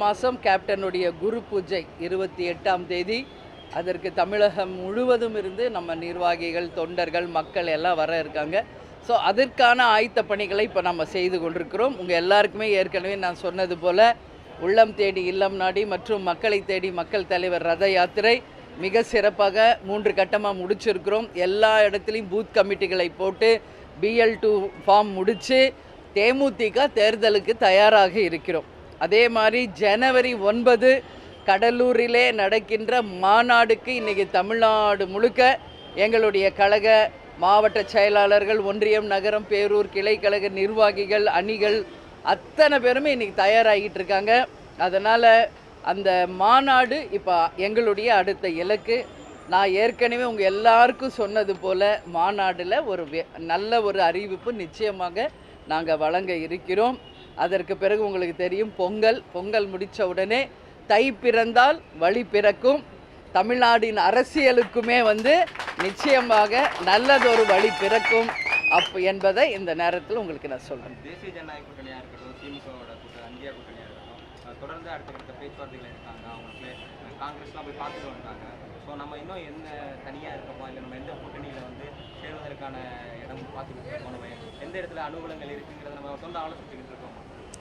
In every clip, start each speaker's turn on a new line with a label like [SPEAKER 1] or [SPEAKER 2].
[SPEAKER 1] மாதம் கேப்டனுடைய குரு பூஜை 28ஆம் தேதி. அதற்கு தமிழகம் முழுவதும் இருந்து நம்ம நிர்வாகிகள், தொண்டர்கள், மக்கள் எல்லாம் வர இருக்காங்க. ஸோ அதற்கான ஆயத்த பணிகளை இப்போ நம்ம செய்து கொண்டிருக்கிறோம். உங்கள் எல்லாருக்குமே ஏற்கனவே நான் சொன்னது போல் உள்ளம் தேடி இல்லம் நாடி மற்றும் மக்களை தேடி மக்கள் தலைவர் ரத யாத்திரை மிக சிறப்பாக 3 கட்டமாக முடிச்சிருக்கிறோம். எல்லா இடத்துலையும் பூத் கமிட்டிகளை போட்டு BL2 ஃபார்ம் முடித்து தேமுதிக தேர்தலுக்கு தயாராக இருக்கிறோம். அதே மாதிரி ஜனவரி 9 கடலூரிலே நடக்கின்ற மாநாடுக்கு இன்றைக்கி தமிழ்நாடு முழுக்க எங்களுடைய கழக மாவட்ட செயலாளர்கள், ஒன்றியம், நகரம், பேரூர், கிளைக்கழக நிர்வாகிகள், அணிகள் அத்தனை பேருமே இன்றைக்கி தயாராகிட்டு இருக்காங்க. அதனால் அந்த மாநாடு இப்போ எங்களுடைய அடுத்த இலக்கு. நான் ஏற்கனவே உங்கள் எல்லாருக்கும் சொன்னது போல் மாநாட்டில் நல்ல ஒரு அறிவிப்பு நிச்சயமாக நாங்கள் வழங்க இருக்கிறோம். அதற்கு பிறகு உங்களுக்கு தெரியும் பொங்கல் முடித்த உடனே தை பிறந்தால் வழி பிறக்கும். தமிழ்நாட்டின் அரசியலுக்குமே நிச்சயமாக நல்லதொரு வழி பிறக்கும் என்பதை இந்த நேரத்தில் உங்களுக்கு நான் சொல்கிறேன்.
[SPEAKER 2] தேசிய ஜனநாயக கூட்டணியாக இருக்கட்டும், திமுகவோட கூட்டணி, இந்தியா கூட்டணியாக இருக்கட்டும், தொடர்ந்து அடுத்த பேச்சுவார்த்தைகள் இருக்காங்க. அவங்களுக்கு காங்கிரஸ்லாம் போய் பார்த்துட்டு வந்துட்டாங்க. ஸோ நம்ம இன்னும் என்ன தனியாக இருக்கோமா, இல்லை நம்ம எந்த கூட்டணியில் சேருவதற்கான இடம் பார்த்துக்கிட்டு இருக்கோம், நம்ம எந்த இடத்துல அனுகூலங்கள் இருக்குங்கிறத நம்ம தொடர்ந்து ஆலோசிச்சுக்கிட்டு இருக்கோம்.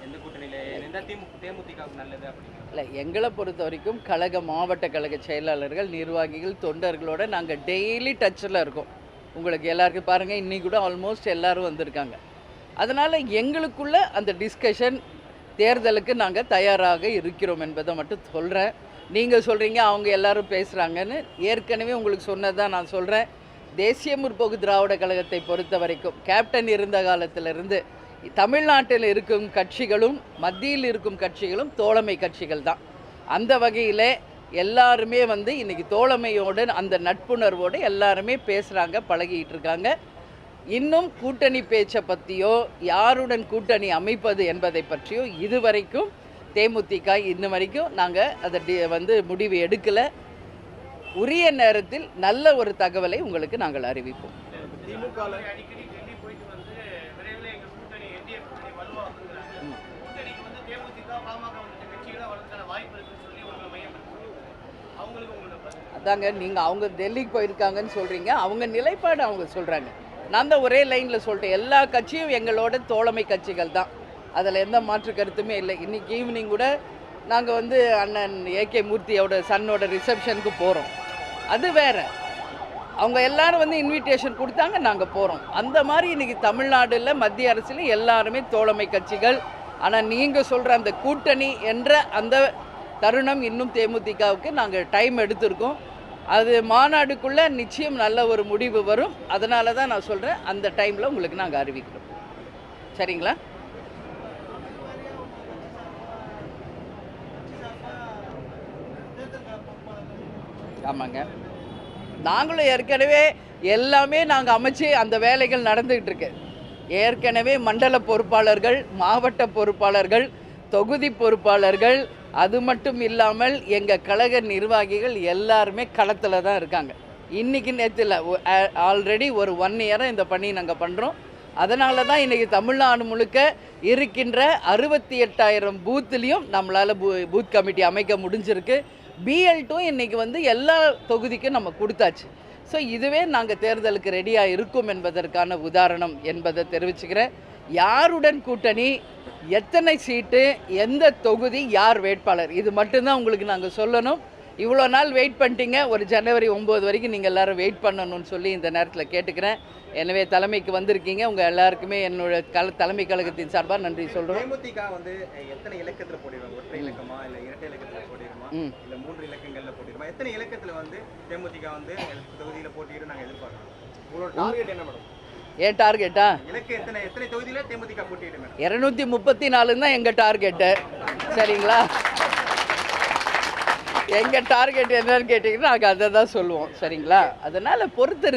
[SPEAKER 2] எந்த கூட்டணியில் எந்த தேமுதிகவுக்கு நல்லது அப்படிங்கிறது
[SPEAKER 1] இல்லை. எங்களை பொறுத்த வரைக்கும் கழக மாவட்ட கழக செயலாளர்கள், நிர்வாகிகள், தொண்டர்களோட நாங்கள் டெய்லி டச்சில் இருக்கோம். உங்களுக்கு எல்லாருக்கும் பாருங்கள், இன்றைக்கி கூட ஆல்மோஸ்ட் எல்லோரும் வந்திருக்காங்க. அதனால் எங்களுக்குள்ள அந்த டிஸ்கஷன் தேர்தலுக்கு நாங்கள் தயாராக இருக்கிறோம் என்பதை மட்டும் சொல்கிறேன். நீங்கள் சொல்கிறீங்க அவங்க எல்லோரும் பேசுகிறாங்கன்னு. ஏற்கனவே உங்களுக்கு சொன்னதான் நான் சொல்கிறேன். தேசிய முற்போக்கு திராவிட கழகத்தை பொறுத்த வரைக்கும் கேப்டன் இருந்த காலத்திலிருந்து தமிழ்நாட்டில் இருக்கும் கட்சிகளும் மத்தியில் இருக்கும் கட்சிகளும் தோழமை கட்சிகள் தான். அந்த வகையில் எல்லாருமே இன்றைக்கி தோழமையோடு அந்த நட்புணர்வோடு எல்லாருமே பேசுகிறாங்க, பழகிட்டு இருக்காங்க. இன்னும் கூட்டணி பேச்சை பற்றியோ யாருடன் கூட்டணி அமைப்பது என்பதை பற்றியோ இதுவரைக்கும் தேமுதிக இன்ன வரைக்கும் நாங்கள் அதை முடிவு எடுக்கலை. உரிய நேரத்தில் நல்ல ஒரு தகவலை உங்களுக்கு நாங்கள் அறிவிப்போம். அதாங்க, நீங்கள் அவங்க டெல்லிக்கு போயிருக்காங்கன்னு சொல்கிறீங்க, அவங்க நிலைப்பாடு அவங்க சொல்கிறாங்க. நான் தான் ஒரே லைனில் சொல்லிட்டேன். எல்லா கட்சியும் எங்களோட தோழமை கட்சிகள் தான், அதில் எந்த மாற்று கருத்துமே இல்லை. இன்றைக்கி ஈவினிங் கூட நாங்கள் அண்ணன் AK மூர்த்தியோட சன்னோட ரிசப்ஷனுக்கு போகிறோம். அது வேறு. அவங்க எல்லாரும் இன்விடேஷன் கொடுத்தாங்க, நாங்கள் போகிறோம். அந்த மாதிரி இன்றைக்கி தமிழ்நாட்டில் மத்திய அரசில் எல்லாருமே தோழமை கட்சிகள். ஆனால் நீங்கள் சொல்கிற அந்த கூட்டணி என்ற அந்த தருணம் இன்னும் தேமுதிகவுக்கு நாங்கள் டைம் எடுத்திருக்கோம். அது மாநாடுக்குள்ளே நிச்சயம் நல்ல ஒரு முடிவு வரும். அதனால தான் நான் சொல்கிறேன், அந்த டைமில் உங்களுக்கு நாங்கள் அறிவிக்கிறோம். சரிங்களா? ஆமாங்க, நாங்களும் ஏற்கனவே எல்லாமே நாங்கள் அமைச்சு அந்த வேலைகள் நடந்துக்கிட்டு இருக்கு. ஏற்கனவே மண்டல பொறுப்பாளர்கள், மாவட்ட பொறுப்பாளர்கள், தொகுதி பொறுப்பாளர்கள், அது மட்டும் இல்லாமல் எங்கள் கழக நிர்வாகிகள் எல்லாருமே களத்தில் தான் இருக்காங்க. இன்றைக்கி நேரத்தில் ஆல்ரெடி ஒரு 1 இயராக இந்த பணி நாங்கள் பண்ணுறோம். அதனால தான் இன்றைக்கி தமிழ்நாடு முழுக்க இருக்கின்ற 68,000 பூத்துலேயும் நம்மளால் பூத் கமிட்டி அமைக்க முடிஞ்சிருக்கு. BL2 இன்றைக்கி எல்லா தொகுதிக்கும் நம்ம கொடுத்தாச்சு. ஸோ இதுவே நாங்கள் தேர்தலுக்கு ரெடியாக இருக்கும் என்பதற்கான உதாரணம் என்பதை தெரிவிச்சுக்கிறேன். யாருடன் கூட்டணி, எத்தனை சீட்டு, எந்த தொகுதி, யார் வேட்பாளர், இது மட்டும்தான் உங்களுக்கு நாங்கள் சொல்லணும். இவ்வளோ நாள் வெயிட் பண்ணிட்டீங்க. ஒரு ஜனவரி 9 வரைக்கும் நீங்கள் எல்லோரும் வெயிட் பண்ணணும்னு சொல்லி இந்த நேரத்தில் கேட்டுக்கிறேன். எனவே தலைமைக்கு வந்திருக்கீங்க. உங்கள் எல்லாருக்குமே என்னோட தலைமை கழகத்தின் சார்பாக நன்றி சொல்கிறோம்.
[SPEAKER 2] தேமுதிக எத்தனை இலக்கத்தில் போட்டிடுவாங்க? ஒற்றை இலக்கமா, இல்லை இரட்டை இலக்கத்தில் போட்டிடுமா, இல்லை 3 இலக்கங்களில் போட்டிடுமா? எத்தனை இலக்கத்தில் தேமுதிக தொகுதியில் போட்டியிட்டு நாங்கள் எதிர்பார்க்குறோம்? உங்களோட டார்கெட் என்ன மேடம்?
[SPEAKER 1] ஏன் டார்கெட்டா?
[SPEAKER 2] இலக்கு எத்தனை தொகுதியில் தேமுதிக போட்டியிடும் மேடம்?
[SPEAKER 1] 234 தான் எங்கள் டார்கெட்டு. சரிங்களா? எங்கள் டார்கெட் என்னன்னு கேட்டிங்கன்னா நாங்கள் அதை தான் சொல்லுவோம். சரிங்களா? அதனால் பொறுத்து